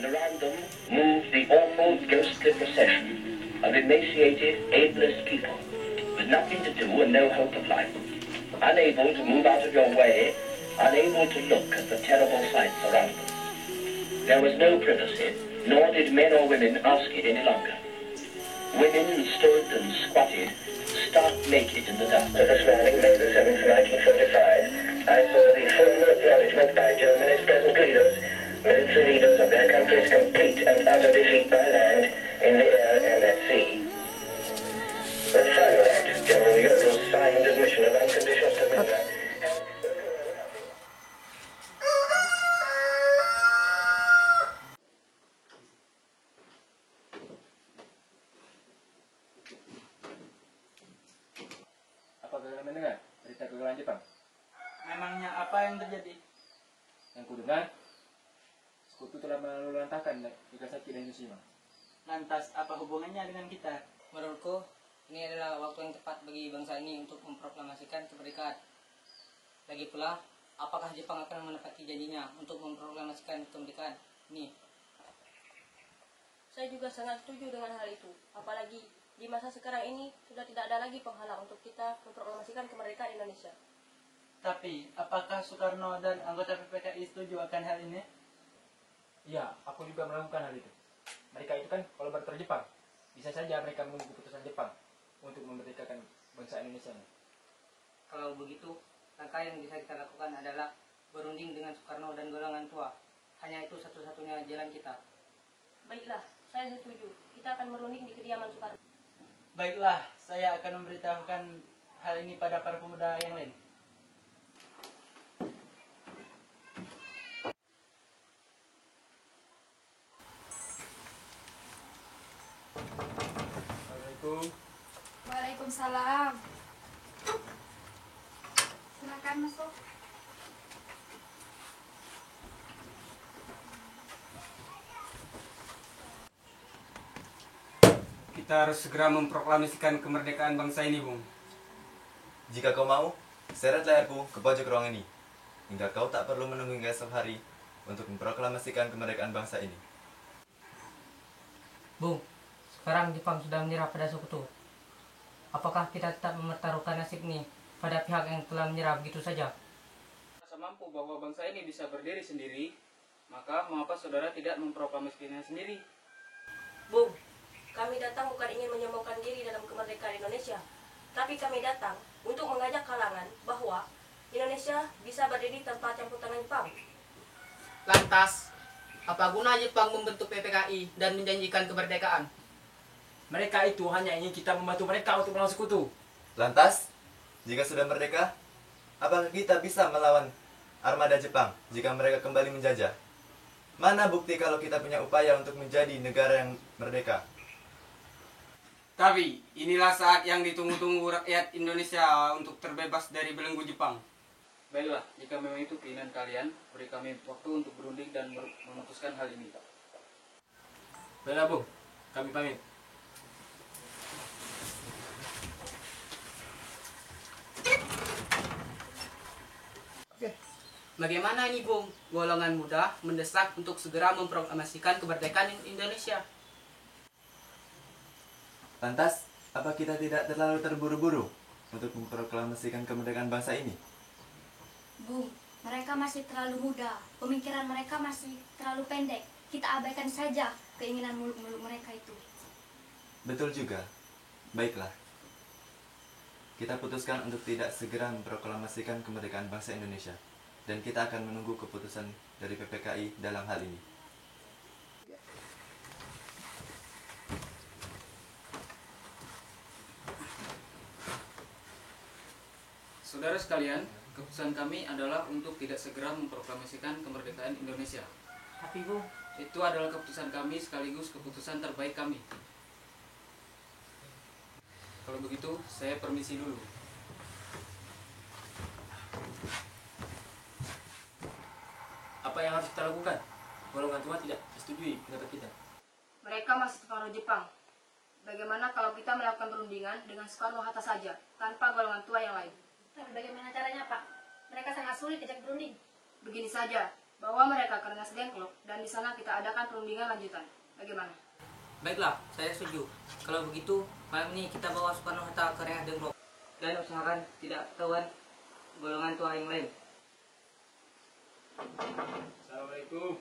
and around them moved the awful ghostly procession of emaciated, ageless people with nothing to do and no hope of life, unable to move out of your way, unable to look at the terrible sights around them. There was no privacy, nor did men or women ask it any longer. Women stood and squatted, stark naked in the dust. This morning, May the 7th, 1945, I saw the formal acknowledgement by Germany's present leaders, military leaders of their country's complete and utter defeat by land, in the air and at sea. The final act, General Yodel's signed admission of unconditional surrender. Apakah kalian mendengar berita kegagalan Jepang? Memangnya apa yang terjadi? Yang kudengar, sekutu telah meluluhlantahkan Nagasaki dan Hiroshima. Lantas apa hubungannya dengan kita? Menurutku, ini adalah waktu yang tepat bagi bangsa ini untuk memproklamasikan kemerdekaan. Lagi pula, apakah Jepang akan menepati janjinya untuk memproklamasikan kemerdekaan ini? Saya juga sangat setuju dengan hal itu. Apalagi di masa sekarang ini sudah tidak ada lagi penghalang untuk kita memproklamasikan kemerdekaan Indonesia. Tapi, apakah Soekarno dan anggota PPKI setuju akan hal ini? Iya, aku juga melakukan hal itu. Mereka itu kan kolaborator Jepang. Bisa saja mereka menunggu keputusan Jepang untuk memerdekakan bangsa Indonesia. Kalau begitu, langkah yang bisa kita lakukan adalah berunding dengan Soekarno dan golongan tua. Hanya itu satu-satunya jalan kita. Baiklah, saya setuju. Kita akan merunding di kediaman Soekarno. Baiklah, saya akan memberitahukan hal ini pada para pemuda yang lain. Assalamualaikum. Waalaikumsalam. Silakan masuk. Kita harus segera memproklamasikan kemerdekaan bangsa ini, Bung. Jika kau mau, seret layarku ke pojok ruang ini, hingga kau tak perlu menunggu hingga esok hari untuk memproklamasikan kemerdekaan bangsa ini. Bung, sekarang Jepang sudah menyerah pada sekutu. Apakah kita tetap mempertaruhkan nasib ini pada pihak yang telah menyerah begitu saja? Rasa mampu bahwa bangsa ini bisa berdiri sendiri, maka mengapa saudara tidak memproklamasikannya sendiri? Bung, kami datang bukan ingin menyombongkan diri dalam kemerdekaan Indonesia, tapi kami datang untuk mengajak kalangan bahwa Indonesia bisa berdiri tanpa campur tangan Jepang. Lantas, apa guna Jepang membentuk PPKI dan menjanjikan kemerdekaan? Mereka itu hanya ingin kita membantu mereka untuk melawan sekutu. Lantas, jika sudah merdeka, apakah kita bisa melawan armada Jepang jika mereka kembali menjajah? Mana bukti kalau kita punya upaya untuk menjadi negara yang merdeka? Tapi, inilah saat yang ditunggu-tunggu rakyat Indonesia untuk terbebas dari belenggu Jepang. Baiklah, jika memang itu keinginan kalian, beri kami waktu untuk berunding dan memutuskan hal ini. Baiklah, Bung. Kami pamit. Bagaimana ini, Bung? Golongan muda mendesak untuk segera memproklamasikan kemerdekaan Indonesia. Lantas, apa kita tidak terlalu terburu-buru untuk memproklamasikan kemerdekaan bangsa ini? Bung, mereka masih terlalu muda. Pemikiran mereka masih terlalu pendek. Kita abaikan saja keinginan muluk-muluk mereka itu. Betul juga. Baiklah. Kita putuskan untuk tidak segera memproklamasikan kemerdekaan bangsa Indonesia. Dan kita akan menunggu keputusan dari PPKI dalam hal ini. Saudara sekalian, keputusan kami adalah untuk tidak segera memproklamasikan kemerdekaan Indonesia. Tapi Bung, Itu adalah keputusan kami sekaligus keputusan terbaik kami. Kalau begitu, saya permisi dulu. Apa yang harus kita lakukan? Golongan tua tidak setujui pendapat kita. Mereka masih separuh Jepang. Bagaimana kalau kita melakukan perundingan dengan Soekarno-Hatta saja, tanpa golongan tua yang lain? Tapi bagaimana caranya, Pak? Mereka sangat sulit diajak berunding. Begini saja, bahwa mereka ke Rengas Dengklok dan di sana kita adakan perundingan lanjutan. Bagaimana? Baiklah, saya setuju. Kalau begitu, malam ini kita bawa Soekarno-Hatta ke Rengas Dengklok dan usahakan tidak ketahuan golongan tua yang lain. Assalamualaikum.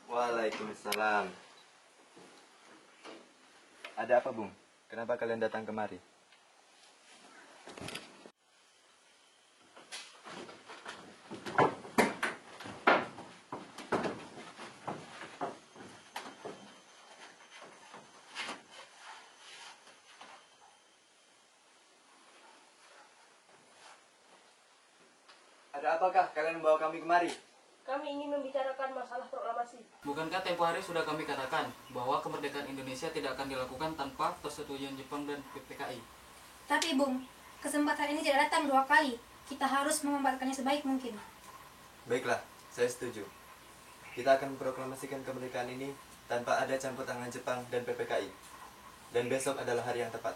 Waalaikumsalam. Ada apa, Bung? Kenapa kalian datang kemari? Ada apakah kalian membawa kami kemari? Kami ingin membicarakan masalah proklamasi. Bukankah tempo hari sudah kami katakan bahwa kemerdekaan Indonesia tidak akan dilakukan tanpa persetujuan Jepang dan PPKI? Tapi Bung, kesempatan ini tidak datang 2 kali. Kita harus memanfaatkannya sebaik mungkin. Baiklah, saya setuju. Kita akan memproklamasikan kemerdekaan ini tanpa ada campur tangan Jepang dan PPKI. Dan besok adalah hari yang tepat.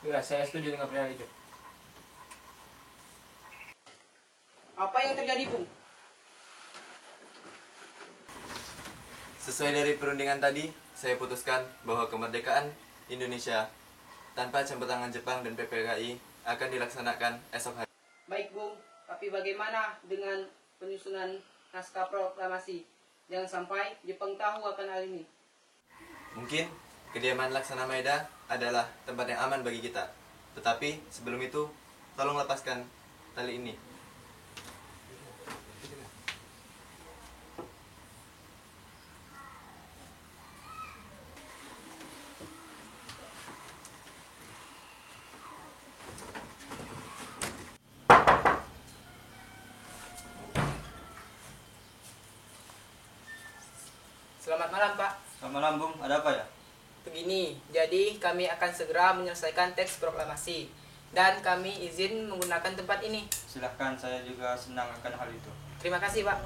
Ya, saya setuju dengan pernyataan itu. Apa yang terjadi, Bung? Sesuai dari perundingan tadi, saya putuskan bahwa kemerdekaan Indonesia tanpa campur tangan Jepang dan PPKI akan dilaksanakan esok hari. Baik, Bung. Tapi bagaimana dengan penyusunan naskah proklamasi? Jangan sampai Jepang tahu akan hal ini. Mungkin kediaman Laksana Maeda adalah tempat yang aman bagi kita. Tetapi sebelum itu, tolong lepaskan tali ini. Selamat malam, Pak. Selamat malam, Bung. Ada apa ya? Begini, jadi kami akan segera menyelesaikan teks proklamasi. Dan kami izin menggunakan tempat ini. Silahkan, saya juga senang akan hal itu. Terima kasih, Pak.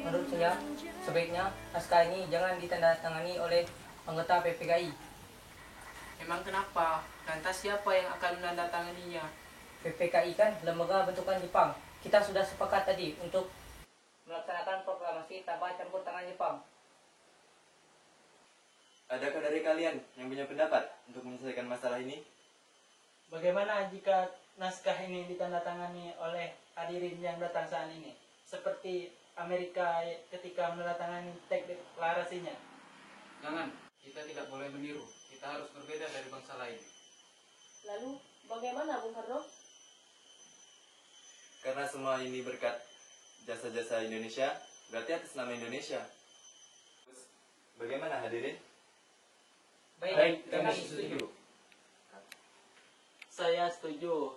Menurut saya, sebaiknya naskah ini jangan ditandatangani oleh anggota PPKI. Memang kenapa? Lantas siapa yang akan menandatanganinya? PPKI kan lembaga bentukan Jepang. Kita sudah sepakat tadi untuk melaksanakan proklamasi tanpa campur tangan Jepang. Adakah dari kalian yang punya pendapat untuk menyelesaikan masalah ini? Bagaimana jika naskah ini ditandatangani oleh hadirin yang datang saat ini? Seperti Amerika ketika menandatangani teks deklarasinya. Jangan, kita tidak boleh meniru. Kita harus berbeda dari bangsa lain. Lalu, bagaimana Bung Karno? Karena semua ini berkat jasa-jasa Indonesia, berarti atas nama Indonesia. Terus, bagaimana hadirin? Baik, kami setuju. Saya setuju.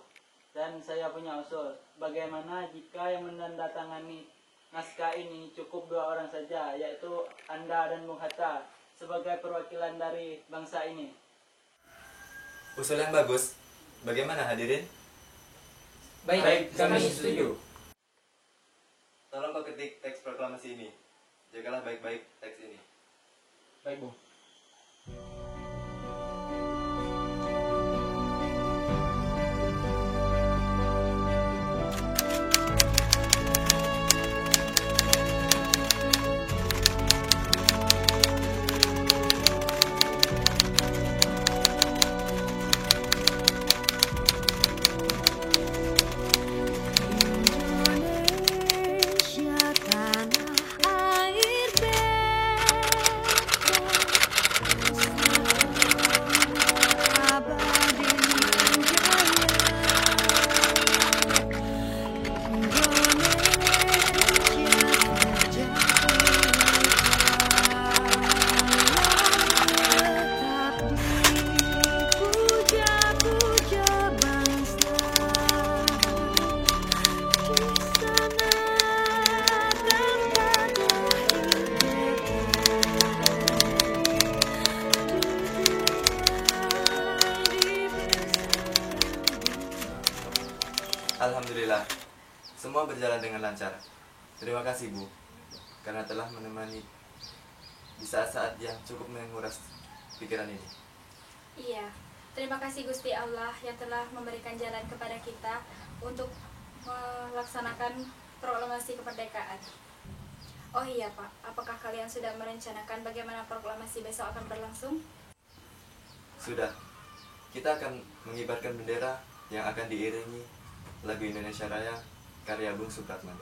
Dan saya punya usul. Bagaimana jika yang menandatangani naskah ini cukup 2 orang saja, yaitu Anda dan Bung Hatta, sebagai perwakilan dari bangsa ini. Usul yang bagus. Bagaimana hadirin? Baik, kami setuju. Tolong kau ketik teks proklamasi ini. Jagalah baik-baik teks ini. Baik, Bung. Tanah air beta Semua berjalan dengan lancar. Terima kasih Bu, karena telah menemani di saat-saat yang cukup menguras pikiran ini. Iya, terima kasih Gusti Allah yang telah memberikan jalan kepada kita untuk melaksanakan proklamasi kemerdekaan. Oh iya Pak, apakah kalian sudah merencanakan bagaimana proklamasi besok akan berlangsung? Sudah, kita akan mengibarkan bendera yang akan diiringi lagu Indonesia Raya karya Bung Supratman.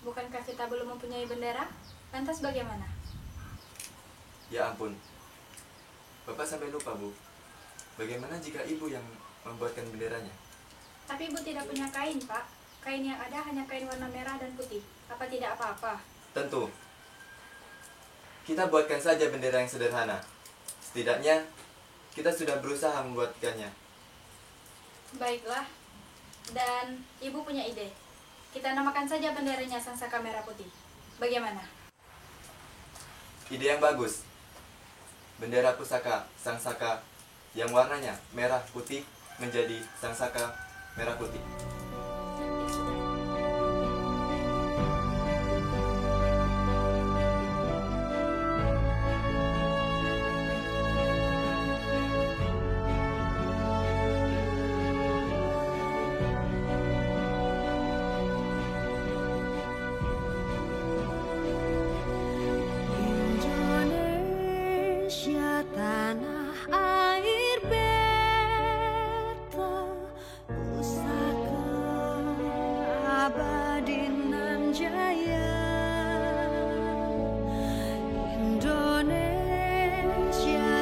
Bukankah kita belum mempunyai bendera? Lantas bagaimana? Ya ampun, Bapak sampai lupa Bu. Bagaimana jika Ibu yang membuatkan benderanya? Tapi Ibu tidak punya kain Pak. Kain yang ada hanya kain warna merah dan putih. Apa tidak apa-apa? Tentu. Kita buatkan saja bendera yang sederhana. Setidaknya, kita sudah berusaha membuatkannya. Baiklah. Dan Ibu punya ide. Kita namakan saja benderanya Sangsaka Merah Putih. Bagaimana? Ide yang bagus. Bendera pusaka Sangsaka yang warnanya merah putih menjadi Sangsaka Merah Putih. Indonesia tanah air beta, pusaka abadi nan jaya. Indonesia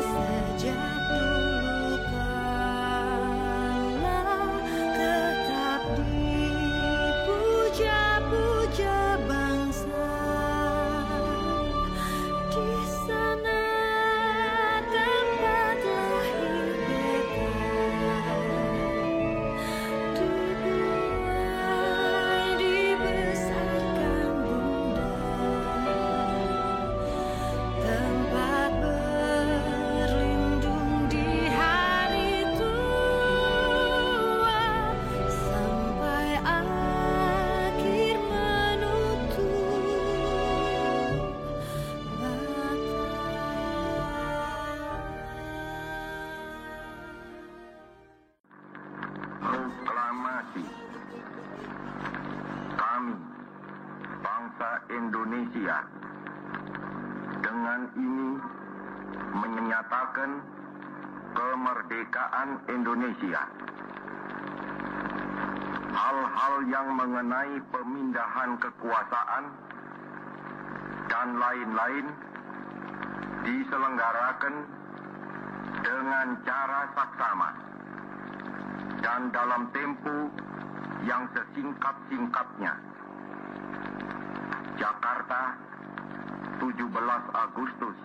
sejak dulu kala tetap dipuja-puja bangsa. Di sana tempat lahir beta, dibuai dibesarkan bunda, tempat berlindung di hari tua, sampai akhir menutup Proklamasi. Kami, bangsa Indonesia, dengan ini menyatakan kemerdekaan Indonesia. Hal-hal yang mengenai pemindahan kekuasaan dan lain-lain diselenggarakan dengan cara saksama dan dalam tempo yang sesingkat-singkatnya. Jakarta, 17 Agustus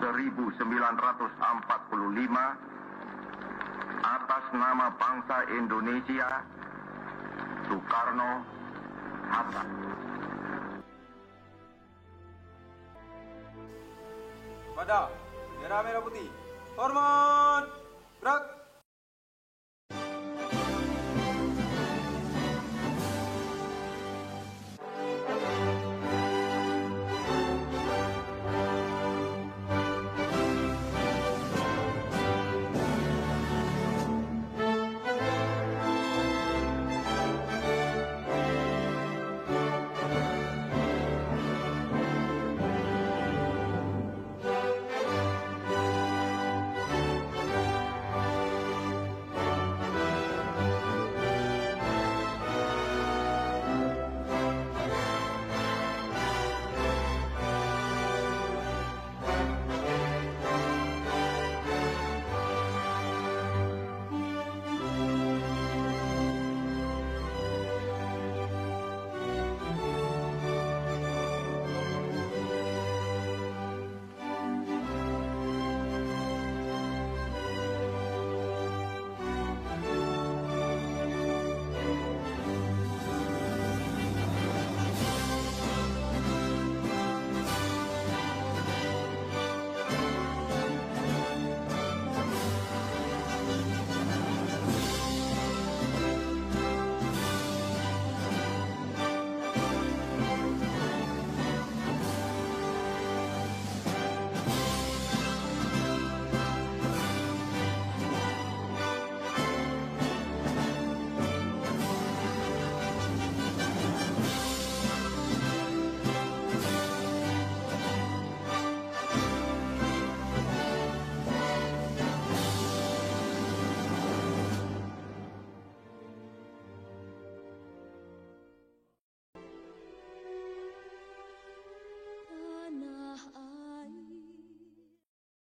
1945, atas nama bangsa Indonesia, Soekarno-Hatta. Pada, merah merah putih. Hormat, gerak.